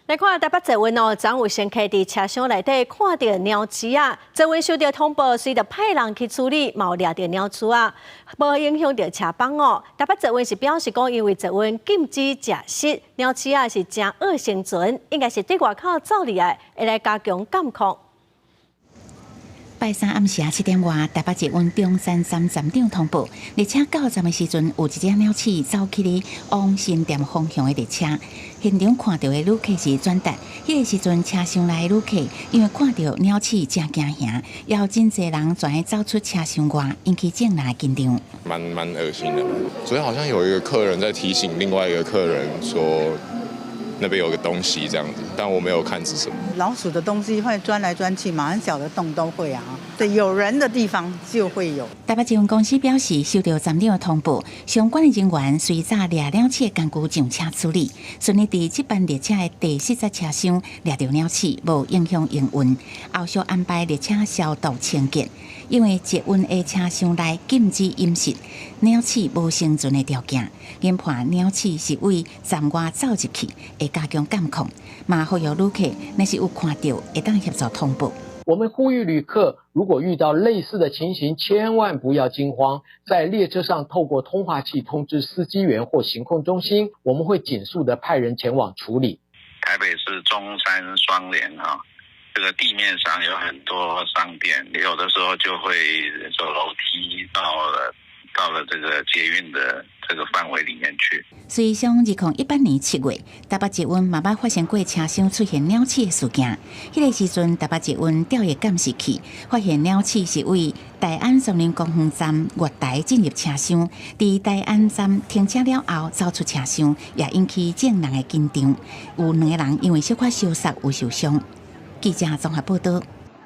来看台北捷运哦，昨有乘客伫车厢内底看到鸟鼠啊，捷运收到通报，随着派人去处理，嘛有抓到鸟鼠啊，无影响到车帮哦。台北捷运是表示讲，因为捷运禁止食食，鸟鼠啊是真恶生存，应该是对外口走入来，会来加强监控。拜三暗时7点外，台北捷运中山站站长通报，列车到站的时阵，有一只鸟鼠走去咧往新店方向的列车。现场看到的旅客是转达，迄个时阵车厢内的旅客因为看到鸟鼠真惊吓，也有真侪人转走出车厢外，引起众人紧张。蛮恶心的。昨天好像有一个客人在提醒另外一个客人说，那边有个东西这样子，但我没有看是什么。老鼠的东西会钻来钻去嘛，很小的洞都会啊。对，有人的地方就会有。台北捷运公司表示，收到站长的通报，相关的人员随早抓鸟鼠的工具上车处理，顺利伫这班列车的第40车厢抓到鸟鼠，无影响营运。后续安排列车消毒清洁，因为捷运的车厢内禁止饮食，鸟鼠无生存的条件。研判鸟鼠是为站外走入去，会加强监控。嘛呼吁旅客，若是有看到，会当协助通报。我们呼吁旅客，如果遇到类似的情形，千万不要惊慌，在列车上透过通话器通知司机员或行控中心，我们会紧速的派人前往处理。台北市中山双连啊，这个地面上有很多商店，有的时候就会走楼梯到了这个捷运的这个范围里面去。随上2018年7月，台北捷运嘛捌发生过车厢出现鸟鼠的事件。迄个时阵，台北捷运调阅监视器发现鸟鼠是为大安森林公园站月台进入车厢，伫大安站停车了后走出车厢，也引起众人的紧张。有2个人因为小可烧杀有受伤。记者综合报道。